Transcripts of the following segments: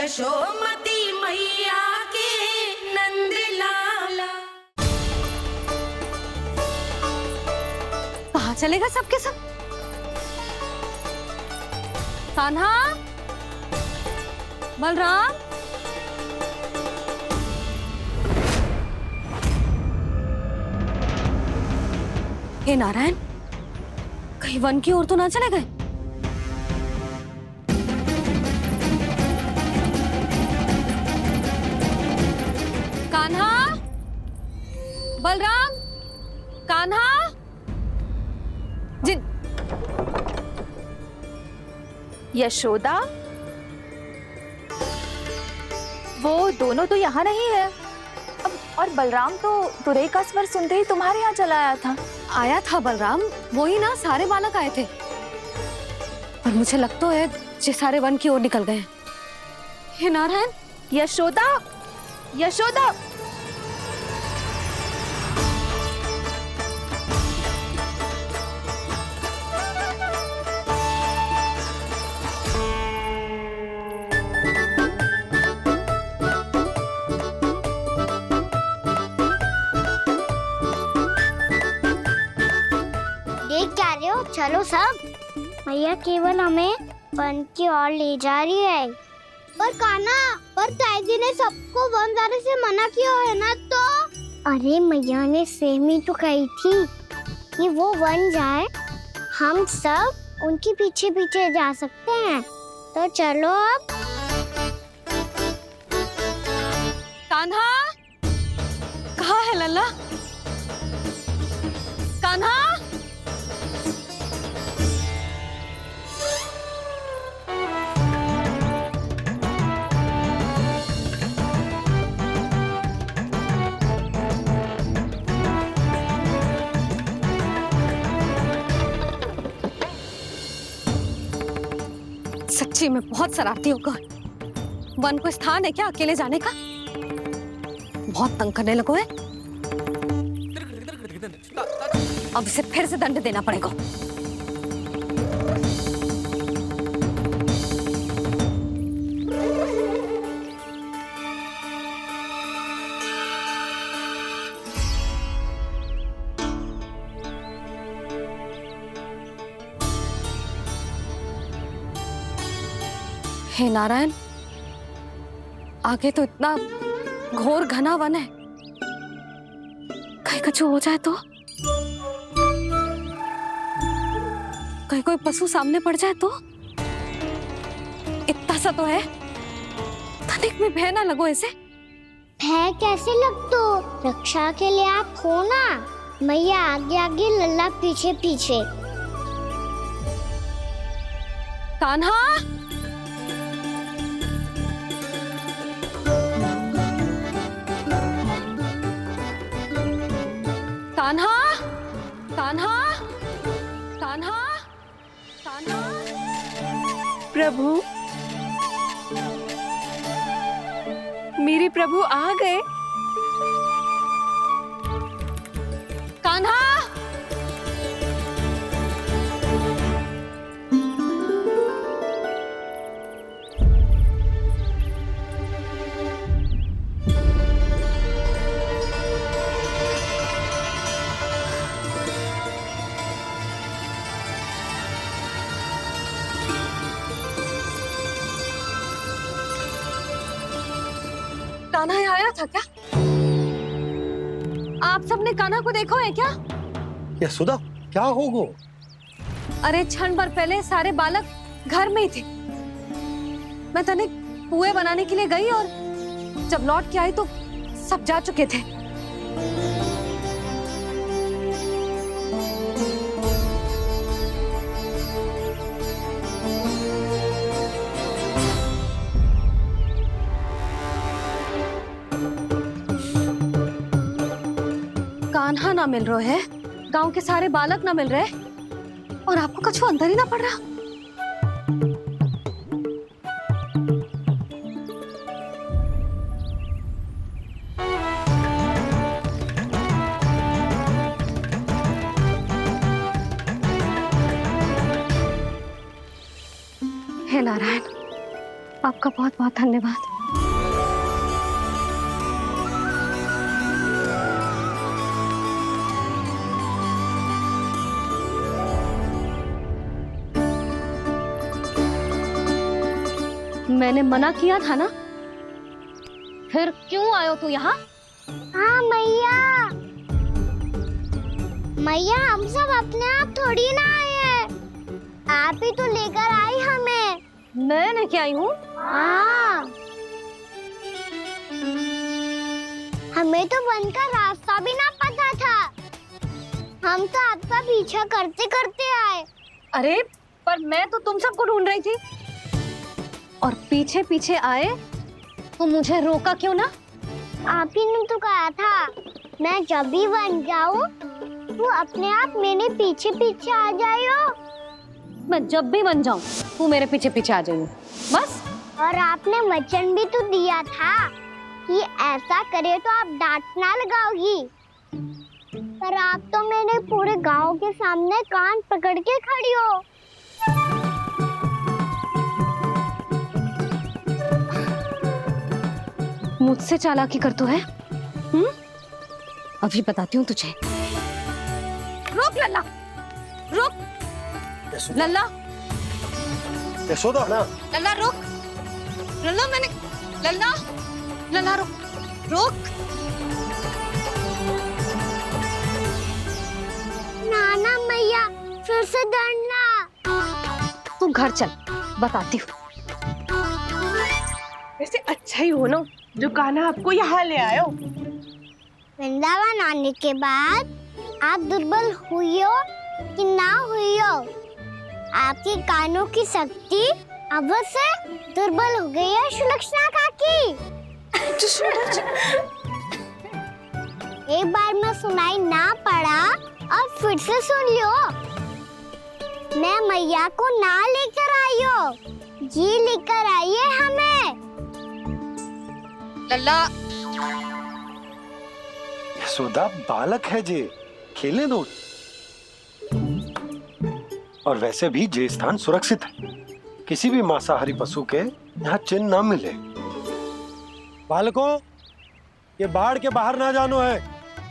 यशोमती मैया के नंद लाला। कहाँ चलेगा सबके सब? कान्हा, बलराम, हे नारायण, कहीं वन की ओर तो ना चले गए? कान्हा, बलराम, कान्हा, जिन यशोदा, वो दोनों तो यहाँ नहीं है। अब और बलराम तो तुरई का स्वर सुनते ही तुम्हारे यहाँ चला आया था। आया था बलराम, वही ना, सारे बालक आए थे। पर मुझे लगता है ये सारे वन की ओर निकल गए हैं। हे नारायण, यशोदा, यशोदा, देख क्या रहे हो? चलो सब। मैया केवल हमें वन की ओर ले जा रही है। पर कान्हा, पर ताईजी ने सबको वन जाने से मना किया है ना तो? अरे मैया ने सेमी तो कही थी कि वो वन जाए, हम सब उनके पीछे पीछे जा सकते हैं। तो चलो अब। कान्हा, कहाँ है लल्ला? कान्हा, सच्ची में बहुत शरारती होगा। वन को स्थान है क्या अकेले जाने का? बहुत तंग करने लगो है। अब इसे फिर से दंड देना पड़ेगा। हे नारायण, आगे तो इतना घोर घना वन है, कहीं कुछ हो जाए तो? कहीं कोई पशु सामने पड़ जाए तो? इतना सा तो है, तनिक भी भय ना लगो इसे। भय कैसे लग तो? रक्षा के लिए आप हो ना। मैया आगे आगे, लल्ला पीछे पीछे। कान्हा, कान्हा, कान्हा, कान्हा, कान्हा। प्रभु, मेरे प्रभु आ गए। कान्हा, कान्हा यहाँ आया था क्या? आप सबने कान्हा को देखो है क्या? यशोदा, क्या हो गो? अरे क्षण भर पहले सारे बालक घर में ही थे। मैं तनिक पुए बनाने के लिए गई और जब लौट के आई तो सब जा चुके थे। कान्हा ना मिल रहा है, गांव के सारे बालक ना मिल रहे, और आपको कुछ अंदर ही ना पड़ रहा। हे नारायण, आपका बहुत बहुत धन्यवाद। मैंने मना किया था ना, फिर क्यों आयो तू यहाँ? हाँ मैया, मैया हम सब अपने आप थोड़ी ना आए हैं, आप ही तो लेकर आई हमें। मैं लेके आई हूँ? हाँ, हमें तो वन का रास्ता भी ना पता था, हम तो आपका पीछा करते करते आए। अरे पर मैं तो तुम सबको ढूंढ रही थी, और पीछे पीछे आए तो मुझे रोका क्यों ना? आप ही ने तो कहा था मैं जब भी बन जाऊं तू अपने आप मेरे पीछे पीछे आ जाइयो। मैं जब भी बन जाऊं तू मेरे पीछे पीछे आ जाइयो, बस। और आपने वचन भी तो दिया था कि ऐसा करे तो आप डांट ना लगाओगी, पर आप तो मेरे पूरे गांव के सामने कान पकड़ के खड़ी हो। मुझसे चालाकी कर तो है? अभी बताती हूँ तुझे। रुक लल्ला, रुक लल्ला, यशोदा ना, लल्ला रुक, लल्ला मैंने, लल्ला, लल्ला रुक, रुक। नाना मैया फिर से डरना। तू घर चल, बताती हूँ। वैसे अच्छा ही हो ना जो कान्हा आपको यहाँ ले आयो। वृंदावन आने के बाद आप दुर्बल हुई हो कि ना हुई हो, आपके कानों की शक्ति अब से दुर्बल हो गई है सुलक्षणा काकी। एक बार में सुनाई ना पड़ा और फिर से सुन लियो। मैं मैया को ना लेकर आई हो, जी लेकर आई है हमें। लल्ला, यशोदा बालक है जे, खेलने दो। और वैसे भी जे स्थान सुरक्षित है, किसी भी मांसाहारी पशु के यहाँ चिन्ह ना मिले। बालकों, ये बाढ़ के बाहर ना जानो है,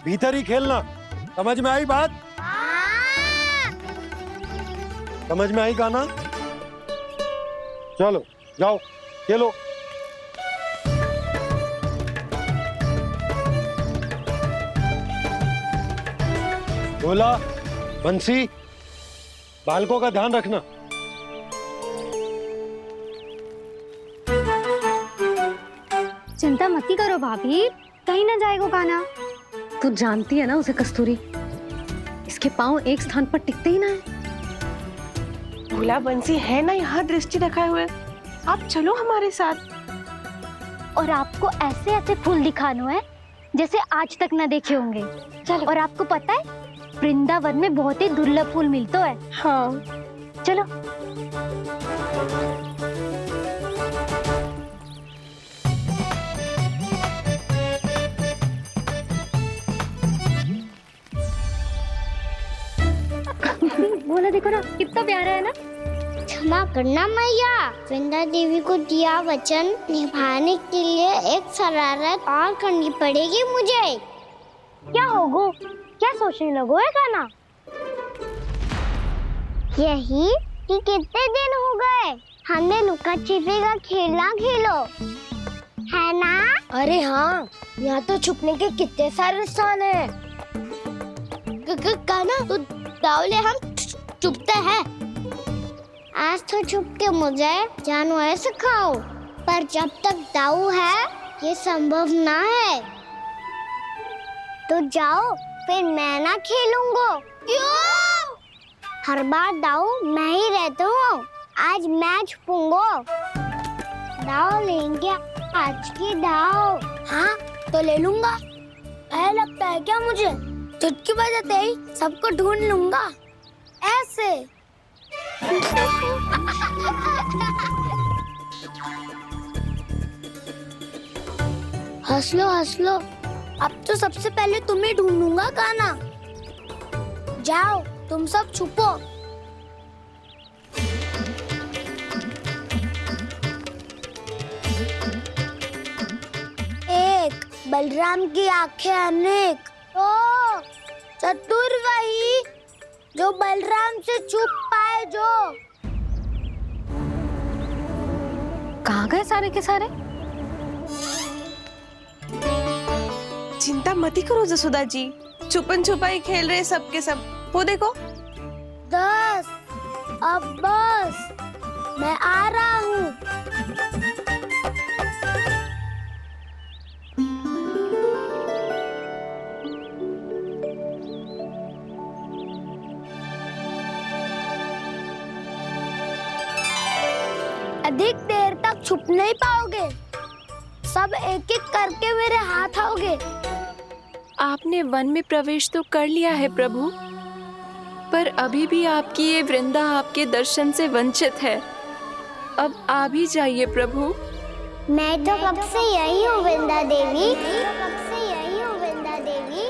भीतर ही खेलना। समझ में आई बात? समझ में आई कान्हा? चलो जाओ खेलो। बोला, बंसी, बालकों का ध्यान रखना। चिंता मत करो भाभी, कहीं ना जाएगा कान्हा। तू जानती है ना उसे कस्तूरी, इसके पांव एक स्थान पर टिकते ही ना है। भोला बंसी है ना यहाँ दृष्टि रखाए हुए, आप चलो हमारे साथ। और आपको ऐसे ऐसे फूल दिखानो है जैसे आज तक ना देखे होंगे। चलो। और आपको पता है वृंदावन में बहुत ही दुर्लभ फूल मिलते हैं। हाँ चलो। बोला देखो ना कितना प्यारा है ना। क्षमा करना मैया, वृंदा देवी को दिया वचन निभाने के लिए एक शरारत और करनी पड़ेगी मुझे। क्या होगो? क्या सोचने लगो है कान्हा? यही कि कितने दिन हो गए हमने लुका छिपी का खेलना खेलो, है ना? अरे हाँ, यहाँ तो छुपने के कितने सारे स्थान है। कान्हा तू दावले हम छुपते हैं। आज तो छुप के मुझे जानवर सिखाओ, पर जब तक दाऊ है ये संभव ना है। तो जाओ, फिर मैं ना खेलूंगा। क्यों? हर बार दाऊ मैं ही रहता हूँ, आज मैं छुपूंगा। दाऊ लेंगे आज की दाऊ। हाँ तो ले लूंगा। ऐसा लगता है क्या मुझे? चुटकी बजाते ही सबको ढूंढ लूंगा ऐसे। हंस लो, अब तो सबसे पहले तुम्हें ढूंढूंगा कान्हा। जाओ तुम सब छुपो। बलराम की आंखें अनेक। ओ चतुर वही जो बलराम से छुप पाए। जो कहाँ गए सारे के सारे? चिंता मत ही करो जसोदा जी, छुपन छुपाई खेल रहे सब के सब। वो देखो 10 अब बस, मैं आ रहा हूँ। अधिक देर तक छुप नहीं पाओगे, सब एक एक करके मेरे हाथ आओगे। आपने वन में प्रवेश तो कर लिया है प्रभु, पर अभी भी आपकी ये वृंदा आपके दर्शन से वंचित है। अब आ भी जाइए प्रभु। मैं तो कब से यही हूँ वृंदा देवी, कब से यही हूँ वृंदा देवी।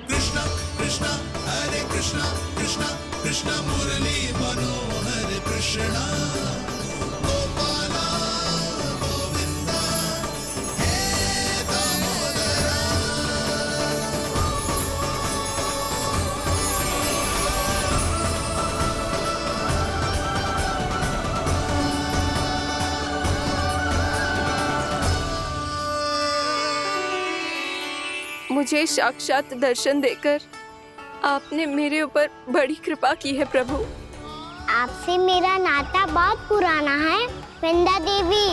कृष्णा कृष्णा हरे कृष्णा कृष्णा कृष्णा मुरली मनोहर कृष्णा गोपाला गोविंदा हे दामोदरा। मुझे साक्षात दर्शन देकर आपने मेरे ऊपर बड़ी कृपा की है प्रभु। आपसे मेरा नाता बहुत पुराना है वृंदा देवी,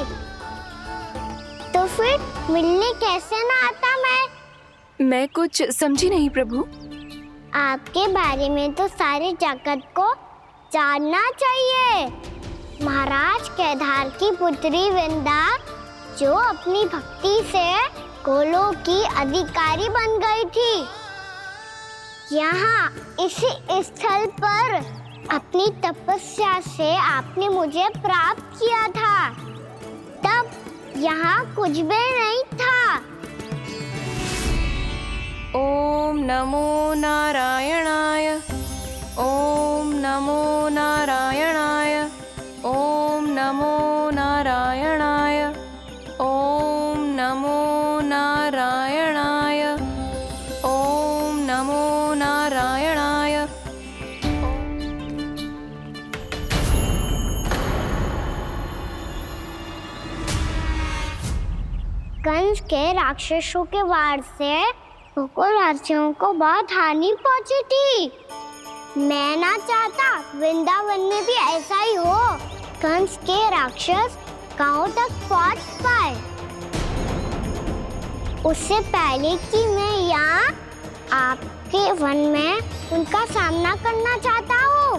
तो फिर मिलने कैसे ना आता मैं कुछ समझी नहीं प्रभु। आपके बारे में तो सारे जगत को जानना चाहिए। महाराज केदार की पुत्री वृंदा जो अपनी भक्ति से गोलोक की अधिकारी बन गई थी, यहाँ इसी स्थल पर अपनी तपस्या से आपने मुझे प्राप्त किया था। तब यहाँ कुछ भी नहीं था। ओम नमो नारायणाय, ओम नमो नारायणाय, ओम नमो नारायणाय, ओम नमो नारायणाय, ओम नमो नारायणाय। कंस के राक्षसों के वार से गोकुलवासियों को बहुत हानि पहुंची थी। मैं ना चाहता वृंदावन में भी ऐसा ही हो, कंस के राक्षस गांव तक पहुंच पाए। उससे पहले कि मैं यहाँ आपके वन में उनका सामना करना चाहता हूँ,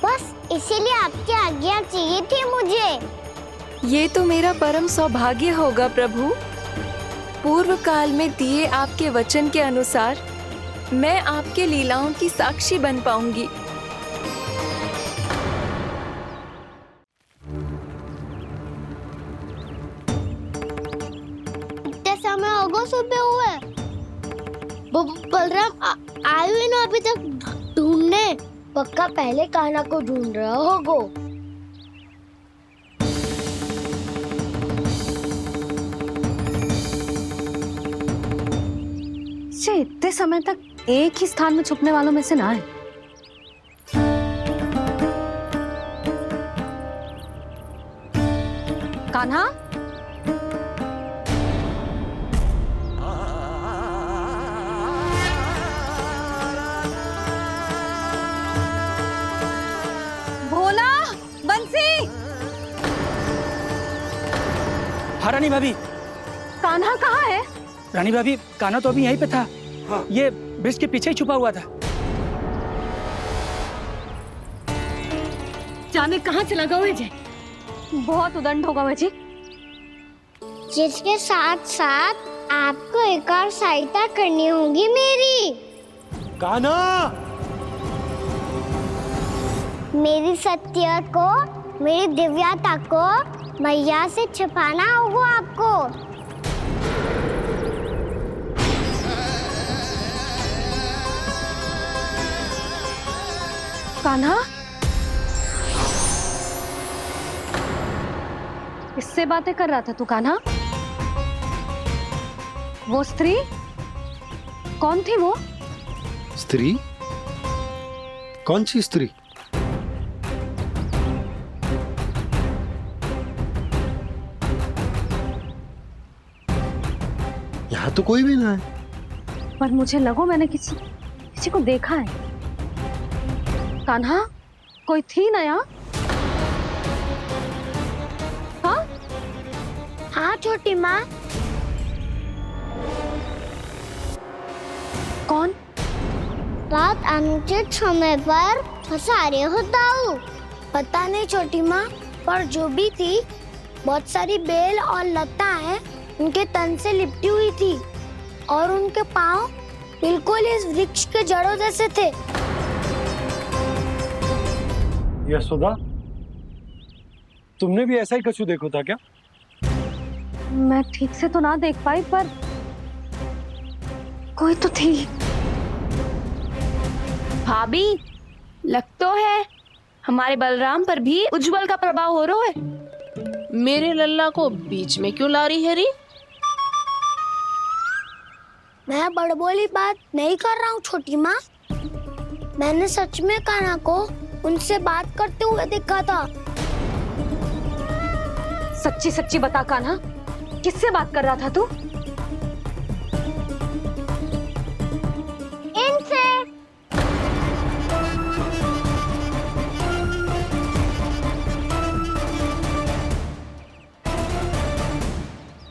बस इसीलिए आपकी आज्ञा चाहिए थी मुझे। ये तो मेरा परम सौभाग्य होगा प्रभु। पूर्व काल में दिए आपके वचन के अनुसार मैं आपके लीलाओं की साक्षी बन पाऊंगी। इतने समय होगा सुबह हुए, बलराम आए हुए ना अभी तक ढूंढने। पक्का पहले कान्हा को ढूंढ रहा होगो। इतने समय तक एक ही स्थान में छुपने वालों में से ना है। कान्हा, भोला, बंसी। हाँ रानी भाभी। कान्हा कहाँ है? रानी भाभी कान्हा तो अभी यहीं पे था। हाँ। ये ब्रिज के पीछे ही छुपा हुआ था। जाने कहाँ चला गया वह? बहुत उदंड होगा वह जी। जिसके साथ साथ आपको एक और सहायता करनी होगी मेरी। कान्हा, मेरी सत्य को, मेरी दिव्यता को मैया से छिपाना होगा आपको। कान्हा, किससे बातें कर रहा था तू कान्हा? वो स्त्री कौन थी वो? स्त्री? कौन सी स्त्री? यहाँ तो कोई भी ना है। पर मुझे लगो मैंने किसी को देखा है। कान्हा, कोई थी ना यहाँ? हाँ? हाँ छोटी माँ। कौन? रात अनुचित समय पर फंसा रहे हो दाऊ। पता नहीं छोटी माँ, पर जो भी थी बहुत सारी बेल और लताएं उनके तन से लिपटी हुई थी और उनके पाँव बिल्कुल इस वृक्ष के जड़ों जैसे थे। यशोदा, तुमने भी ऐसा ही कछु देखो था क्या? मैं ठीक से तो ना देख पाई, पर कोई तो थी। भाभी, लग तो है हमारे बलराम पर भी उज्जवल का प्रभाव हो रहा है। मेरे लल्ला को बीच में क्यों ला रही है री? मैं बड़बोली बात नहीं कर रहा हूँ छोटी माँ। मैंने सच में कान्हा को उनसे बात करते हुए देखा था। सच्ची सच्ची बता कान्हा, किससे बात कर रहा था तू? इनसे।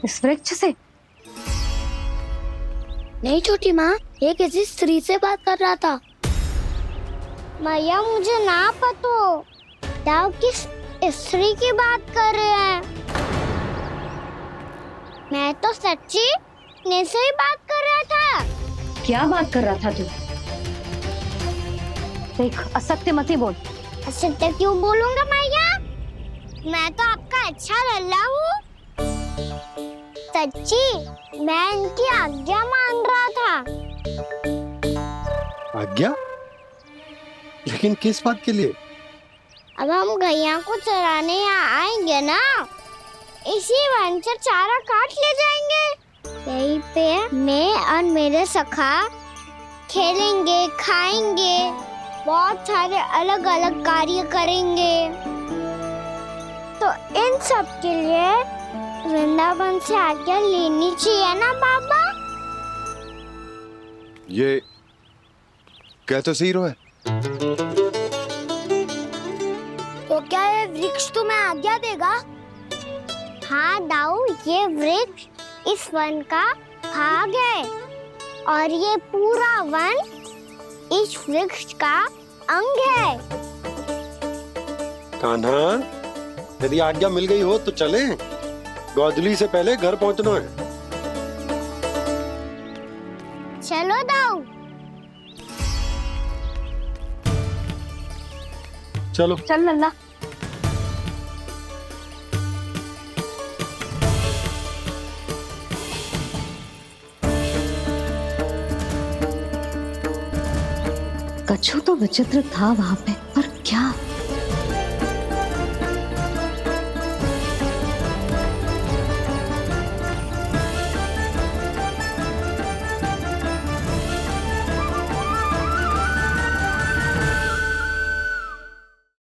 इस वृक्ष से? नहीं छोटी माँ, ये किसी स्त्री से बात कर रहा था। मैया मुझे ना पतो दाऊ किस स्त्री की बात कर रहे हैं। मैं तो सच्ची ने से ही बात कर रहा था। क्या बात कर रहा था तू? देख, असत्य मत ही बोल। असत्य क्यों बोलूंगा मैया? मैं तो आपका अच्छा लल्ला हूँ। सच्ची मैं इनकी आज्ञा मान रहा था। आज्ञा? लेकिन किस बात के लिए? अब हम गैया को चराने यहाँ आएंगे ना, इसी वन से चारा काट ले जाएंगे। यहीं पे मैं और मेरे सखा खेलेंगे, खाएंगे, बहुत सारे अलग अलग कार्य करेंगे। तो इन सब के लिए वृंदावन से आज्ञा लेनी चाहिए ना बाबा? ये क्या तो सही रो है। तो क्या ये वृक्ष तुम्हें आज्ञा देगा? हाँ दाऊ, ये वृक्ष इस वन का भाग है और ये पूरा वन इस वृक्ष का अंग है। कान्हा, यदि आज्ञा मिल गई हो तो चले। गोधली से पहले घर पहुंचना है। चलो दाऊ। चलो चल लल्ला। कछु तो विचित्र था वहां पे, पर क्या?